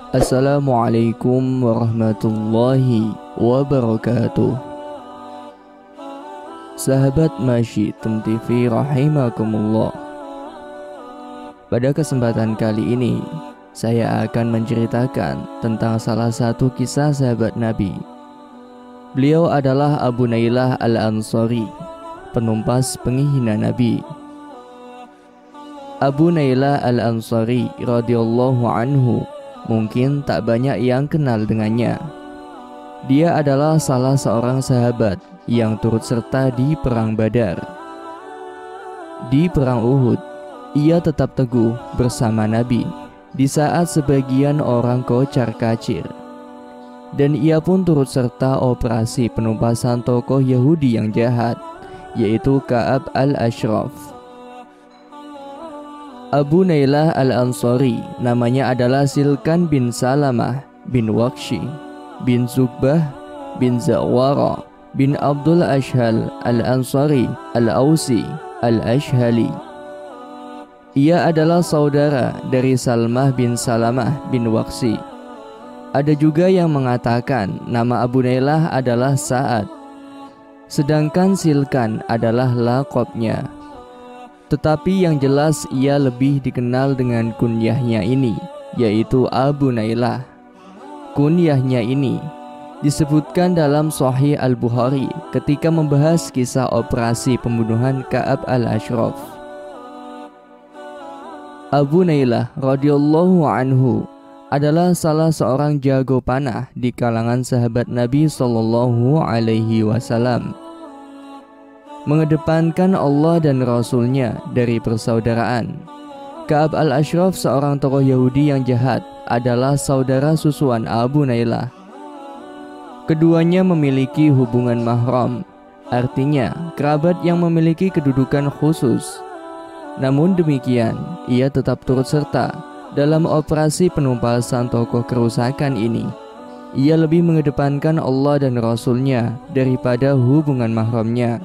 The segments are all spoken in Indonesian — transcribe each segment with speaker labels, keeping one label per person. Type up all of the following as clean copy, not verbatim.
Speaker 1: Assalamualaikum warahmatullahi wabarakatuh. Sahabat Masyitum TV rahimakumullah. Pada kesempatan kali ini, saya akan menceritakan tentang salah satu kisah sahabat Nabi. Beliau adalah Abu Nailah Al-Ansari, penumpas penghina Nabi. Abu Nailah Al-Ansari radhiyallahu anhu mungkin tak banyak yang kenal dengannya. Dia adalah salah seorang sahabat yang turut serta di Perang Badar. Di Perang Uhud, ia tetap teguh bersama Nabi di saat sebagian orang kocar-kacir. Dan ia pun turut serta operasi penumpasan tokoh Yahudi yang jahat, yaitu Ka'ab al-Ashraf. Abu Nailah Al-Ansari namanya adalah Silkan bin Salamah bin Waqshi bin Zubbah bin Zawara bin Abdul Ashhal Al-Ansari Al-Ausi Al-Ashhali. Ia adalah saudara dari Salmah bin Salamah bin Waqshi. Ada juga yang mengatakan nama Abu Nailah adalah Sa'ad, sedangkan Silkan adalah laqabnya. Tetapi yang jelas ia lebih dikenal dengan kunyahnya ini, yaitu Abu Nailah. Kunyahnya ini disebutkan dalam Sahih Al-Bukhari ketika membahas kisah operasi pembunuhan Ka'ab al-Ashraf. Abu Nailah radhiyallahu anhu adalah salah seorang jago panah di kalangan sahabat Nabi sallallahu alaihi wasallam. Mengedepankan Allah dan Rasulnya dari persaudaraan. Ka'ab al-Ashraf, seorang tokoh Yahudi yang jahat, adalah saudara susuan Abu Nailah. Keduanya memiliki hubungan mahram, artinya kerabat yang memiliki kedudukan khusus. Namun demikian, ia tetap turut serta dalam operasi penumpasan tokoh kerusakan ini. Ia lebih mengedepankan Allah dan Rasulnya daripada hubungan mahramnya.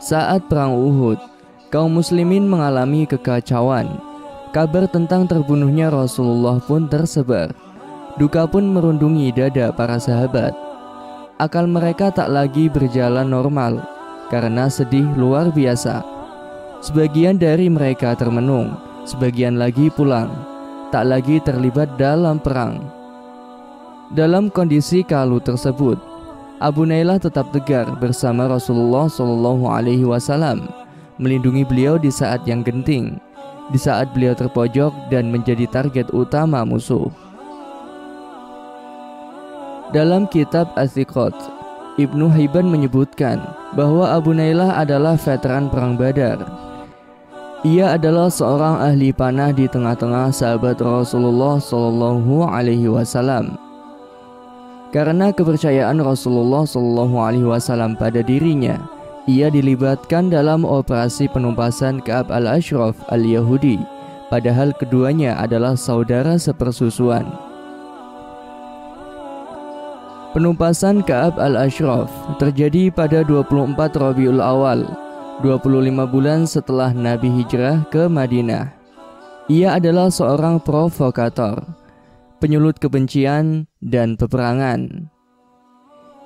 Speaker 1: Saat Perang Uhud, kaum muslimin mengalami kekacauan. Kabar tentang terbunuhnya Rasulullah pun tersebar. Duka pun merundungi dada para sahabat. Akal mereka tak lagi berjalan normal karena sedih luar biasa. Sebagian dari mereka termenung, sebagian lagi pulang, tak lagi terlibat dalam perang. Dalam kondisi kalu tersebut, Abu Nailah tetap tegar bersama Rasulullah SAW, melindungi beliau di saat yang genting, di saat beliau terpojok dan menjadi target utama musuh. Dalam kitab Athiqat, Ibnu Hibban menyebutkan bahwa Abu Nailah adalah veteran Perang Badar. Ia adalah seorang ahli panah di tengah-tengah sahabat Rasulullah SAW. Karena kepercayaan Rasulullah SAW pada dirinya, ia dilibatkan dalam operasi penumpasan Ka'ab al-Ashraf al-Yahudi, padahal keduanya adalah saudara sepersusuan. Penumpasan Ka'ab al-Ashraf terjadi pada 24 Rabiul Awal, 25 bulan setelah Nabi hijrah ke Madinah. Ia adalah seorang provokator, penyulut kebencian dan peperangan.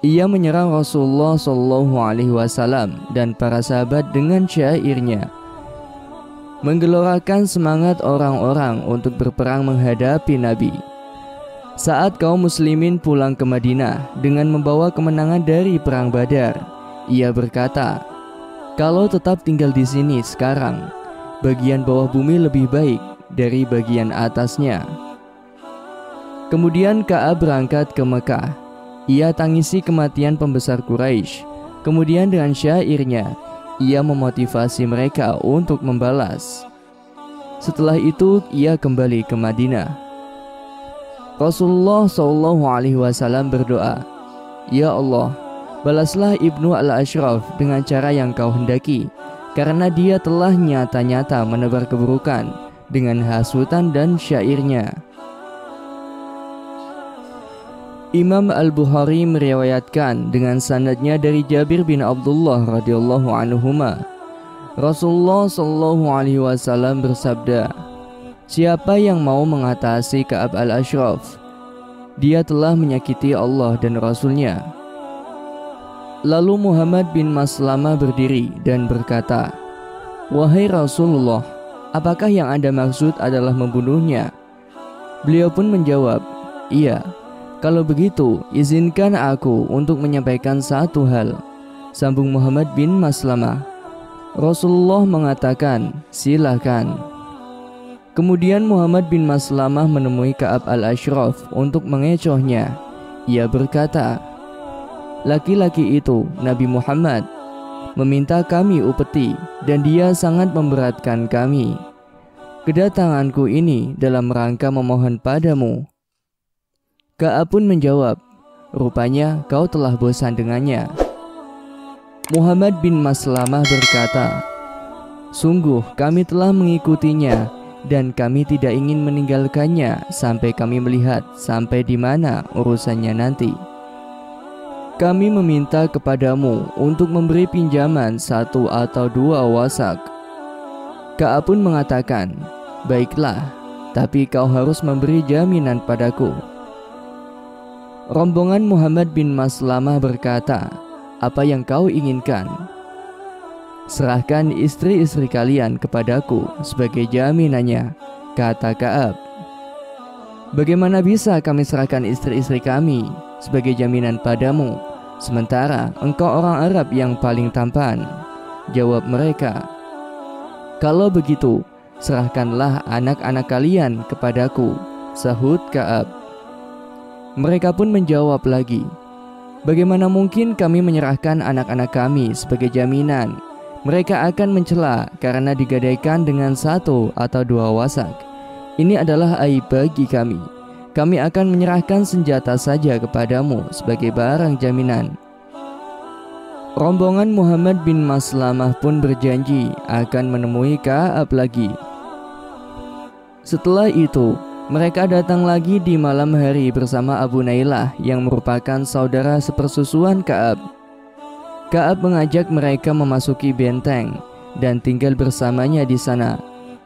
Speaker 1: Ia menyerang Rasulullah SAW dan para sahabat dengan syairnya, menggelorakan semangat orang-orang untuk berperang menghadapi Nabi. Saat kaum muslimin pulang ke Madinah dengan membawa kemenangan dari Perang Badar, ia berkata, "Kalau tetap tinggal di sini sekarang, bagian bawah bumi lebih baik dari bagian atasnya." Kemudian Ka'ab berangkat ke Mekah. Ia tangisi kematian pembesar Quraisy. Kemudian dengan syairnya, ia memotivasi mereka untuk membalas. Setelah itu, ia kembali ke Madinah. Rasulullah SAW berdoa, "Ya Allah, balaslah Ibnu al-Ashraf dengan cara yang kau hendaki, karena dia telah nyata-nyata menebar keburukan dengan hasutan dan syairnya." Imam Al-Bukhari meriwayatkan dengan sanadnya dari Jabir bin Abdullah radhiyallahu anhuma, Rasulullah sallallahu alaihi wasallam bersabda, Siapa yang mau mengatasi Ka'ab al-Ashraf, dia telah menyakiti Allah dan Rasul-Nya. Lalu Muhammad bin Maslamah berdiri dan berkata, "Wahai Rasulullah, apakah yang Anda maksud adalah membunuhnya?" Beliau pun menjawab, "Iya, kalau begitu izinkan aku untuk menyampaikan satu hal." Sambung Muhammad bin Maslamah, Rasulullah mengatakan, "Silakan." Kemudian Muhammad bin Maslamah menemui Ka'ab al-Ashraf untuk mengecohnya. Ia berkata, "Laki-laki itu, Nabi Muhammad, meminta kami upeti dan dia sangat memberatkan kami. Kedatanganku ini dalam rangka memohon padamu." Ka'ab pun menjawab, "Rupanya kau telah bosan dengannya." Muhammad bin Maslamah berkata, "Sungguh kami telah mengikutinya dan kami tidak ingin meninggalkannya sampai kami melihat sampai di mana urusannya nanti. Kami meminta kepadamu untuk memberi pinjaman 1 atau 2 wasak." Ka'ab pun mengatakan, "Baiklah, tapi kau harus memberi jaminan padaku." Rombongan Muhammad bin Maslamah berkata, "Apa yang kau inginkan?" "Serahkan istri-istri kalian kepadaku sebagai jaminannya," kata Ka'ab. "Bagaimana bisa kami serahkan istri-istri kami sebagai jaminan padamu, sementara engkau orang Arab yang paling tampan?" Jawab mereka, "Kalau begitu, serahkanlah anak-anak kalian kepadaku," sahut Ka'ab. Mereka pun menjawab lagi, "Bagaimana mungkin kami menyerahkan anak-anak kami sebagai jaminan? Mereka akan mencela karena digadaikan dengan 1 atau 2 wasak. Ini adalah aib bagi kami. Kami akan menyerahkan senjata saja kepadamu sebagai barang jaminan." Rombongan Muhammad bin Maslamah pun berjanji akan menemui Ka'ab lagi. Setelah itu, mereka datang lagi di malam hari bersama Abu Nailah yang merupakan saudara sepersusuan Ka'ab. Ka'ab mengajak mereka memasuki benteng dan tinggal bersamanya di sana.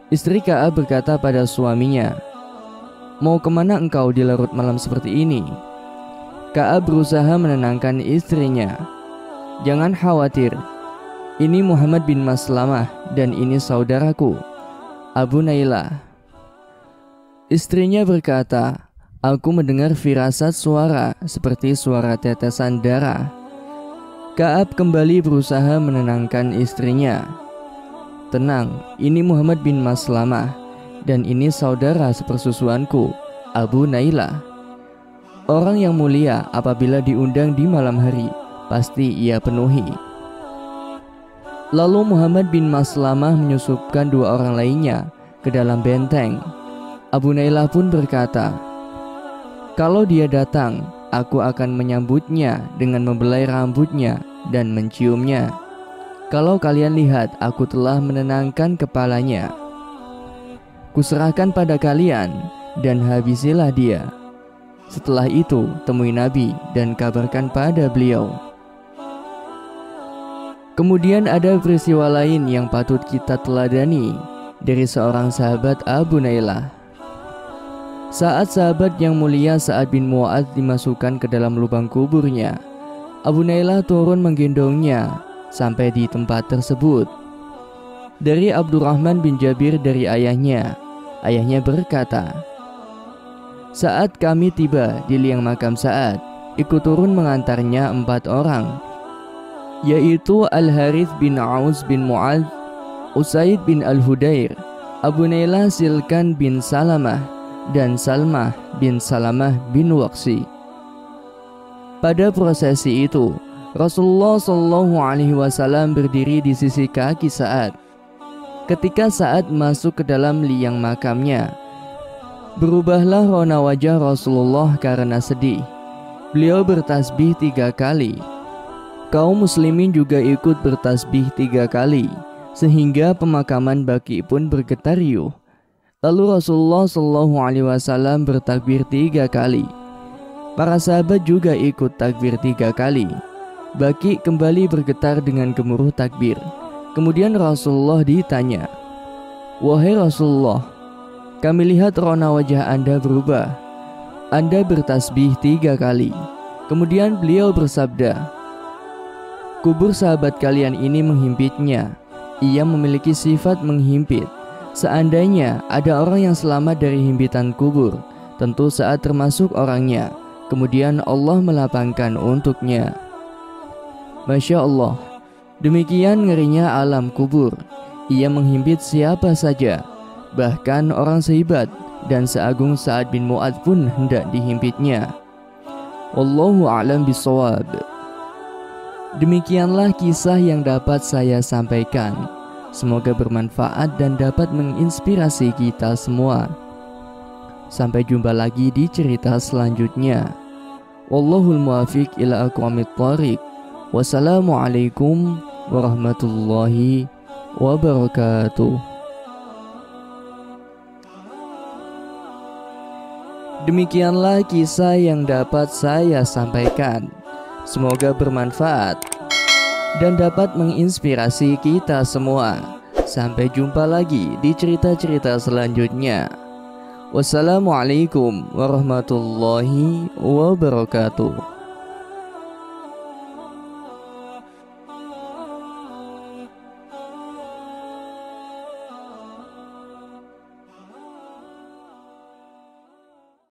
Speaker 1: Istri Ka'ab berkata pada suaminya, "Mau kemana engkau di larut malam seperti ini?" Ka'ab berusaha menenangkan istrinya. "Jangan khawatir, ini Muhammad bin Maslamah dan ini saudaraku, Abu Nailah." Istrinya berkata, "Aku mendengar firasat suara seperti suara tetesan darah." Ka'ab kembali berusaha menenangkan istrinya. "Tenang, ini Muhammad bin Maslamah dan ini saudara sepersusuanku, Abu Nailah. Orang yang mulia apabila diundang di malam hari, pasti ia penuhi." Lalu Muhammad bin Maslamah menyusupkan 2 orang lainnya ke dalam benteng. Abu Nailah pun berkata, "Kalau dia datang, aku akan menyambutnya dengan membelai rambutnya dan menciumnya. Kalau kalian lihat aku telah menenangkan kepalanya, kuserahkan pada kalian dan habisilah dia. Setelah itu temui Nabi dan kabarkan pada beliau." Kemudian ada peristiwa lain yang patut kita teladani dari seorang sahabat Abu Nailah. Saat sahabat yang mulia Sa'ad bin Mu'adz dimasukkan ke dalam lubang kuburnya, Abu Nailah turun menggendongnya sampai di tempat tersebut. Dari Abdurrahman bin Jabir dari ayahnya berkata, "Saat kami tiba di liang makam Sa'ad, ikut turun mengantarnya 4 orang, yaitu Al-Harith bin Aus bin Mu'adz, Usaid bin Al-Hudair, Abu Nailah Silkan bin Salamah, dan Salmah bin Salamah bin Waqsi." Pada prosesi itu, Rasulullah SAW berdiri di sisi kaki Sa'ad. Ketika Sa'ad masuk ke dalam liang makamnya, berubahlah rona wajah Rasulullah karena sedih. Beliau bertasbih 3 kali. Kaum muslimin juga ikut bertasbih 3 kali, sehingga pemakaman Baqi pun bergetar riuh. Lalu Rasulullah SAW bertakbir 3 kali. Para sahabat juga ikut takbir 3 kali. Baqi kembali bergetar dengan gemuruh takbir. Kemudian Rasulullah ditanya, "Wahai Rasulullah, Kami lihat rona wajah Anda berubah. Anda bertasbih 3 kali. Kemudian beliau bersabda, kubur sahabat kalian ini menghimpitnya. Ia memiliki sifat menghimpit. Seandainya ada orang yang selamat dari himpitan kubur, tentu saat termasuk orangnya. Kemudian Allah melapangkan untuknya. Masya Allah, demikian ngerinya alam kubur. Ia menghimpit siapa saja. Bahkan orang sehebat dan seagung Sa'ad bin Mu'adz pun hendak dihimpitnya. Wallahu a'lam bishawab. Demikianlah kisah yang dapat saya sampaikan. Semoga bermanfaat dan dapat menginspirasi kita semua. Sampai jumpa lagi di cerita selanjutnya. Wallahul muwaffiq ila aqwamit thoriq. Wassalamualaikum warahmatullahi wabarakatuh. Demikianlah kisah yang dapat saya sampaikan. Semoga bermanfaat dan dapat menginspirasi kita semua. Sampai jumpa lagi di cerita-cerita selanjutnya. Wassalamualaikum warahmatullahi wabarakatuh.